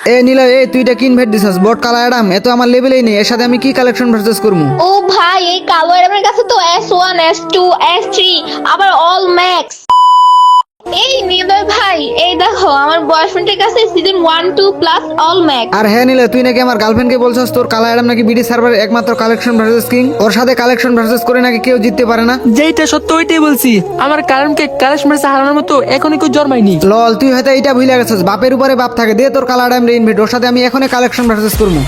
এ নীলা, এ তুই এটা কি ইনভাইট দিছস? বট কালা অ্যাডাম এ তো আমার লেভেলেই নেই, এর সাথে আমি কি কালেকশন ভার্সেস করবো? ও ভাই, এই কালো অ্যাডামের কাছে তো S1 S2 S3 আবার অল ম্যাক্স। এই নিলয় ভাই, এই দেখো আমার বয়ফ্রেন্ডের কাছে সিজন 1 2 প্লাস অল ম্যাক্স। আর হ্যাঁ নীলা, তুই নাকি আমার গার্লফ্রেন্ডকে বলছস তোর কালা অ্যাডাম নাকি বিডি সার্ভারের একমাত্র কালেকশন ভার্সেস কিং, ওর সাথে কালেকশন ভার্সেস করে নাকি কেউ জিততে পারে না। যেইটা সত্য ওইটাই বলছি। আমার কারণকে কালেকশন মারছে হারানোর মতো এখনই কেউ জন্মায়নি। লল, তুই হয়তো এইটা ভুলে গেছিস, বাপের উপরে বাপ থাকে। দে তোর কালা অ্যাডাম রে ইনভাইট, ওর সাথে আমি এখনই কালেকশন ভার্সেস করবো।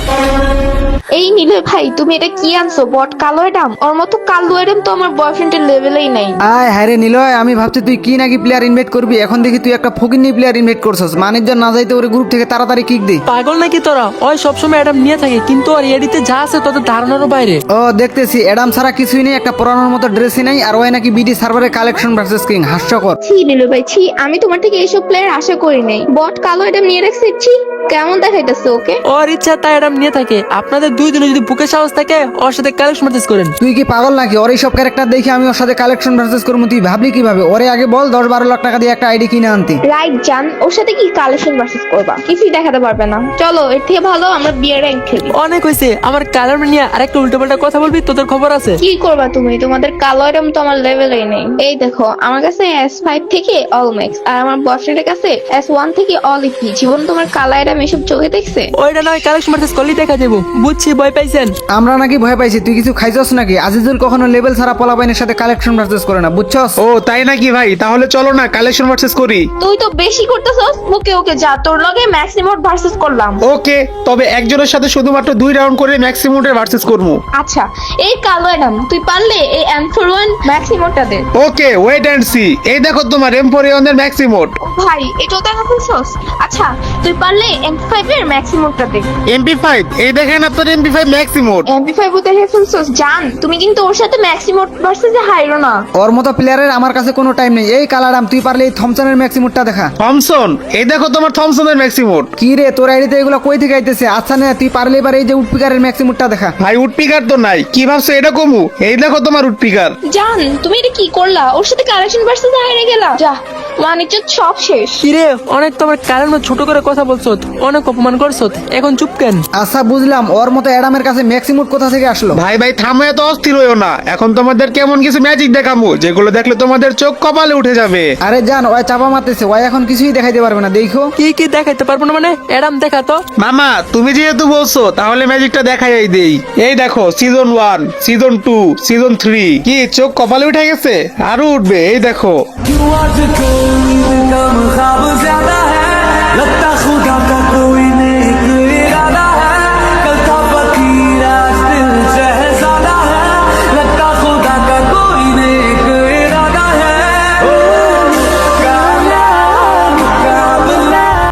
এই নিলয় ভাই, তুমি এটা কি আনছো? বট কালো অ্যাডাম? ওর মতো কালো অ্যাডাম তো আমার বয়ফ্রেন্ডের লেভেলেই নাই। আয় হ্যাঁ রে নিলয়, আমি ভাবছি তুই কি নাকি প্লেয়ার ইনভাইট করবি, এখন দেখি তুই একটা ফকিন্নি প্লেয়ার ইনভাইট করছস। মানুষজন না যাইতে ওরে গ্রুপ থেকে তাড়াতাড়ি কিক দে। পাগল নাকি তোরা? ওই সবসময় অ্যাডাম নিয়ে থাকে, কিন্তু আর এডিতে যা আছে তোদের ধারণারও বাইরে। ও দেখতেছি, অ্যাডাম ছাড়া কিছুই নেই, একটা পরানোর মতো ড্রেসই নাই, আর ওই নাকি বিডি সার্ভারের কালেকশন ভার্সেস কিং। হাস্যকর। ছি নিলয় ভাই, ছি, আমি তোমার থেকে এইসব প্লেয়ার আশা করি নাই। বট কালো অ্যাডাম নিয়ে রাখছি, ছি, কেমন দেখাইতেছে ওকে। ওর ইচ্ছা তাই অ্যাডাম নিয়ে থাকে। আপনাদের দুই দিনে যদি বুকে সাহস থাকে ওর সাথে কালেকশন মারতেস করেন। তুই কি পাগল নাকি? ওর এইসব ক্যারেক্টার দেখে আমি ওর সাথে কালেকশন ভার্সেস করবো? তুই ভাবলি কিভাবে? ওরে আগে বল 10-12 লাখ টাকা দিয়ে একটা আইডি কিনে আনতে। রাইট জান, ওর সাথে কি কালেকশন ভার্সেস করবা? কিছুই দেখাতে পারবে না। চলো, এর থেকে ভালো আমরা বিয়ার র্যাঙ্ক খেলি। অনেক হয়েছে, আমার কালার নিয়ে আরেকটা উল্টোপাল্টা কথা বলবি, তোদের খবর আছে? কি করবা তুমি? তোমাদের কালো অ্যাডাম তো আমার লেভেলেই নেই। এই দেখো, আমার কাছে S5 থেকে অল ম্যাক্স, আর আমার বয়ফ্রেন্ডের কাছে S1 থেকে অল ইপি। জীবন তোমার কালো অ্যাডাম এসব চোখে দেখছে? ওইটা নয়, কালেকশন মারতেস করলেই দেখা যাবো। বুঝছি, ভয় পাইছেন। আমরা নাকি ভয় পাইছি? তুই কিছু খাইছস নাকি? আজিজুল কখনো লেভেল ছাড়া পোলাপাইনের সাথে কালেকশন ভার্সেস করে না, বুঝছস? ও তাই নাকি ভাই? তাহলে চলো না কালেকশন ভার্সেস করি। তুই তো বেশি করতেছস। ওকে ওকে, যা, তোর লগে ম্যাক্সিমোড ভার্সেস করলাম। ওকে, তবে একজনের সাথে শুধুমাত্র 2 রাউন্ড করে ম্যাক্সিমামের ভার্সেস করবো। আচ্ছা, এই কালো অ্যাডাম, তুই পারলে এই M41 ম্যাক্সিমোডটা দে। Okay, wait and see. এই দেখো তোমার M41 এর ম্যাক্সিমোড। ও ভাই, এটাও দেখা ফেলছস? আচ্ছা, তুই পারলে MP5 এর ম্যাক্সিমোডটা দে। MP5, এই দেখেন আপনার MP5 ম্যাক্সিমোড। MP5 ও দেখে ফেলছস? জান, তুমি কিন্তু ওর সাথে ম্যাক্সিমোড ভার্সেস হাইরো না। ওর মতো প্লেয়ারের আমার কাছে কোনো টাইম নেই। এই কালারাম, তুই পারলে এই থমসনের ম্যাক্সিমুটটা দেখা। থমসন, এই দেখো তোমার থমসনের ম্যাক্সিমোড। কি রে, তোর আইডিতে এগুলো কই থেকে আইতেছে? আচ্ছা না, তুই পারলে এবার এই যে উডপিকারের ম্যাক্সিমুটটা দেখা। ভাই উডপিকার তো নাই, কি ভাবছো এটা কমু? এই দেখো তোমার উডপিকার। জান, তুমি এটা কি করলা? ওর সাথে কালেকশন ভার্সেস হাইরে গেলা। যা, বাণিজ্য সব শেষ। কিরে, অনেক তোমার কারণ ছোট করে কথা বলছো, অনেক অপমান করছো, এখন চুপ কেন? আচ্ছা বুঝলাম, ওর মতো অ্যাডামের কাছে ম্যাক্সিমুট কোথা থেকে আসলো? ভাই ভাই থামো, এত অস্থির হইও না। এখন তোমাদের কেমন কিছু ম্যাজিক দেখামু যেগুলো দেখলে তোমাদের চোখ কপালে উঠে যাবে। আরে জান, ওই চাপা মারতেছে, ওই এখন কিছুই দেখাইতে পারবে না, দেখো। কি কি দেখাইতে পারবো না মানে? অ্যাডাম দেখা তো। মামা তুমি যেহেতু বলছো তাহলে ম্যাজিকটা দেখাই দেই। এই দেখো সিজন 1, সিজন 2, সিজন 3। কি চোখ কপালে উঠে গেছে? আরো উঠবে, এই দেখো।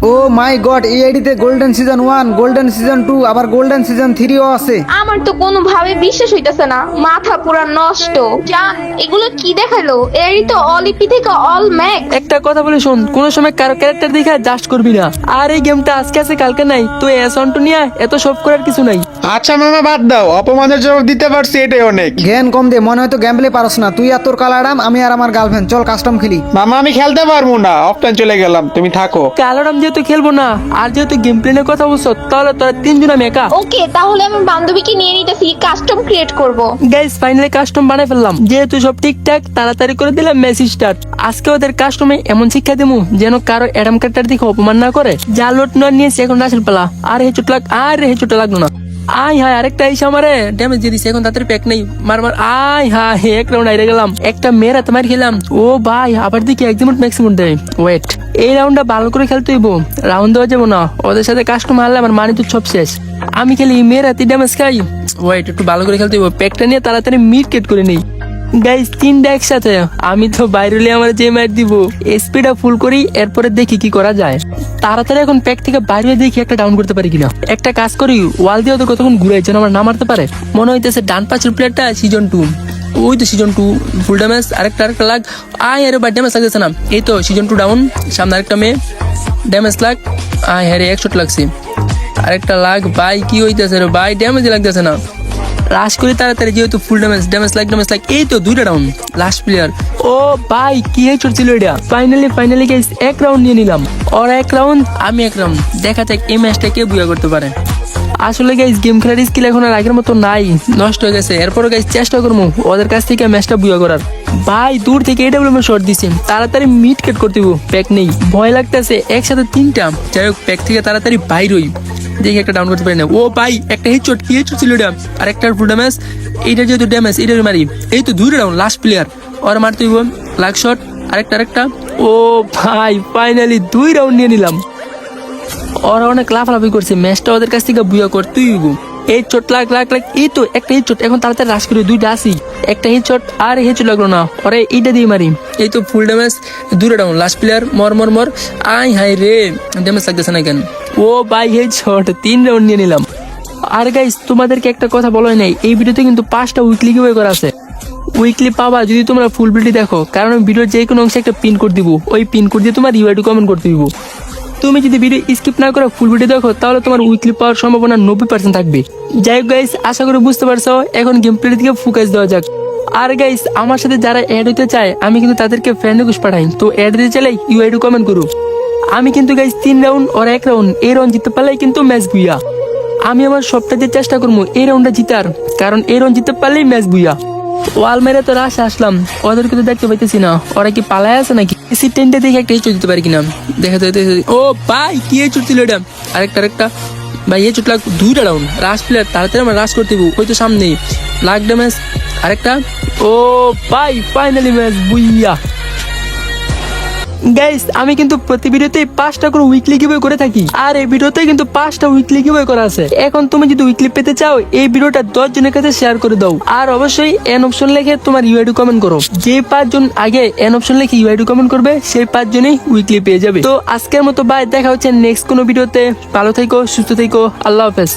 ও মাই গড, এই আইডিতে গোল্ডেন সিজন 1, গোল্ডেন সিজন 2, আবার গোল্ডেন সিজন 3ও আছে। আমার তো কোনোভাবে বিশ্বাস হইতাছে না, মাথা পুরা নষ্ট। জান, এগুলো কি দেখাইলো? এরই তো অল ইপি থেকে অল ম্যাক্স। একটা কথা বলে শোন, কোন সময় কারো ক্যারেক্টার দেখে জাস্ট করবি না। আর এই গেমটা আজকে আছে কালকে নাই, তো এসন্টু নিয়ে এত সব করার কিছু নাই। আচ্ছা মামা বাদ দাও, অপমানের জবাব দিতে পারছি এটাই অনেক। জ্ঞান কম দে, মনে হয় তো গেমপ্লে পারস না। তুই আর তোর কালারাম, আমি আর আমার গার্লফ্রেন্ড, চল কাস্টম খেলি। মামা আমি খেলতে পারবো না, অফটাইম চলে গেলাম, তুমি থাকো। কালোরাম যেহেতু খেলবো না, আর যেহেতু গেম প্লেনের কথা বলছো, তাহলে তোরা তিনজন আমি একা। ওকে, তাহলে আমার বান্ধবীকে নিয়ে নিতেছি, কাস্টম ক্রিয়েট করব। গাইস ফাইনালি কাস্টম বানাই ফেললাম। যেহেতু সব ঠিকঠাক, তাড়াতাড়ি করে দিলাম মেসেজ স্টার্ট। আজকে ওদের কাস্টমে এমন শিক্ষা দেবো যেন কারো অ্যাডাম ক্যারেক্টার দেখে অপমান না করে। যা লোট নোট নিয়েছে এখন রাসেল পালা। আর হে চোট লাগ, আর হে চোট লাগলো না। আয় হায়, আরেকটা আইসা আমারে ড্যামেজ দিয়ে দিছে, এখন তাড়াতাড়ি প্যাক নেই। মারবার, আয় হায়, এক রাউন্ড আইরে গেলাম, একটা মেয়েরা তোমার খেলাম। ও ভাই, আবার দেখি একদম ম্যাক্সিমাম দেয়। ওয়েট, এই রাউন্ডটা ভালো করে খেলতে হইব, রাউন্ড দেওয়া যাবো না। ওদের সাথে কাস্টম হারলে আমার মানি তো সব শেষ। আমি খেলি মেয়েরা তি ড্যামেজ খাই। ওয়েট, একটু ভালো করে খেলতে হইব, প্যাকটা নিয়ে তাড়াতাড়ি মিড কেট করে নেই। গাইস 3টা একসাথে, আমি তো বাইরে আমার যে মার দিব। স্পিডটা ফুল করি, এরপরে দেখি কি করা যায়। তাড়াতাড়ি এখন প্যাক থেকে বাইরে দেখি একটা ডাউন করতে পারি কিনা। একটা কাজ করি, ওয়াল দিয়ে ওদের কতক্ষণ ঘুরাই যেন আমার না মারতে পারে। মনে হইতেছে ডান পাশের প্লেয়ারটা সিজন 2। ওই তো সিজন 2 ফুল ড্যামেজ। আরেকটা লাগ, আয় আরে ভাই ড্যামেজ লাগতেছে না। এই তো সিজন 2 ডাউন, সামনে আরেকটা মেয়ে ড্যামেজ লাগ। আয় হ্যাঁ রে, 100 লাগছে। আরেকটা লাগ ভাই, কি হইতেছে রে ভাই, ড্যামেজ লাগতেছে না। রাশ করি তাড়াতাড়ি, যেহেতু ফুল ড্যামেজ লাইক এই তো 2টা রাউন্ড। Last player. ও ভাই কি হেডশট ছিল এটা। ফাইনালি গাইস 1 রাউন্ড নিয়ে নিলাম। ওরা 1 রাউন্ড, আমি 1 রাউন্ড। দেখা যাক এই ম্যাচটা কে বুয়া করতে পারে। আসলে গাইস গেম খেলার স্কিল এখন আর আগের মতো নাই, নষ্ট হয়ে গেছে। এরপর গাইস চেষ্টা করবো ওদের কাছ থেকে ম্যাচটা বুয়া করার। ভাই দূর থেকে এডব্লিউএম শট দিছে, তাড়াতাড়ি মিড কেট করতে হইব, প্যাক নেই, ভয় লাগতেছে একসাথে 3টা। যাই হোক প্যাক থেকে তাড়াতাড়ি বাইর হই, দেখি একটা ডাউন করতে পারি না। ও ভাই একটা হেডশট, কি হেডশট ছিল এটা। আর একটা ফুল ড্যামেজ, এইটা যেহেতু ড্যামেজ এইটা মারি। এই তো 2টা ডাউন, লাস্ট প্লেয়ার। ওর মারতে হইব লাগ শট, আরেকটা। ও ভাই ফাইনালি 2 রাউন্ড নিয়ে নিলাম। ওরা অনেক লাফালাফি করছে, ম্যাচটা ওদের কাছ থেকে বুয়া করতেই হইব। এই চোট লাগ এই তো একটা হিট চোট। এখন তাড়াতাড়ি রাশ করে 2টা আসি, একটা হিট চোট আর হিট চোট লাগলো না, ওরে এইটা দিয়ে মারি। এই তো ফুল ড্যামেজ, 2টা ডাউন, লাস্ট প্লেয়ার। মর আই হাই রে, ড্যামেজ লাগতেছে না কেন। ও ভাই হিট চোট, 3 রাউন্ড নিয়ে নিলাম। আর গাইস তোমাদেরকে একটা কথা বলাই নাই, এই ভিডিওতে কিন্তু 5টা উইকলি গিভওয়ে করা আছে। উইকলি পাবা যদি তোমরা ফুল ভিডিও দেখো, কারণ ভিডিওর যে কোনো অংশে একটা পিন কোড দিব, ওই পিন কোড দিয়ে তোমার ইউআইডি কমেন্ট করতে দিব। তুমি যদি ভিডিও স্কিপ না করে ফুল ভিডিও দেখো, তাহলে তোমার উইকলি পাওয়ার সম্ভাবনা 90% থাকবে। যাই হোক গাইস, আশা করি বুঝতে পারছো। এখন গেম প্লে দিকে ফোকাস দেওয়া যাক। আর গাইস আমার সাথে যারা অ্যাড হতে চায়, আমি কিন্তু তাদেরকে ফ্রেন্ড রিকোয়েস্ট পাঠাই, তো অ্যাড দিতে চাইলে ইউআইডি কমেন্ট করো। আমি কিন্তু গাইস 3 রাউন্ড আর 1 রাউন্ড, এই রাউন্ড জিততে পারলেই কিন্তু ম্যাচ বুইয়া। আমি আমার সবটা দিয়ে চেষ্টা করবো এই রাউন্ডটা জিতার, কারণ এই রাউন্ড জিততে পারলেই ম্যাচ বুইয়া। ওয়াল মেরে তো রাশ আসলাম, ওদেরকে তো দেখতে পাইতেছি না, ওরা কি পালায় আছে নাকি। এসি টেন্টে দেখে একটা হিট দিতে পারি কিনা, দেখা যাইতে। ও ভাই কি হিট ছিল এটা। আরেকটা ভাই হিট লাগ, 2টা ডাউন, রাশ প্লেয়ার। তাড়াতাড়ি আমরা রাশ করতে ওই তো সামনেই লাগ ড্যামেজ। আরেকটা। ও ভাই ফাইনালি ম্যাচ বুইয়া। গাইস আমি কিন্তু প্রতি ভিডিওতে 5টা করে উইকলি গিভওয়ে করে থাকি, আর এই ভিডিওতে কিন্তু 5টা উইকলি গিভওয়ে করা আছে। এখন তুমি যদি উইকলি পেতে চাও, এই ভিডিওটা 10 জনের কাছে শেয়ার করে দাও, আর অবশ্যই এন অপশন লিখে তোমার ইউআইডি কমেন্ট করো। যে 5 জন আগে এন অপশন লিখে ইউআইডি কমেন্ট করবে, সেই 5 জনই উইকলি পেয়ে যাবে। তো আজকের মতো বাই, দেখা হচ্ছে নেক্সট কোনো ভিডিওতে। ভালো থেকো, সুস্থ থেকো, আল্লাহ হাফেজ।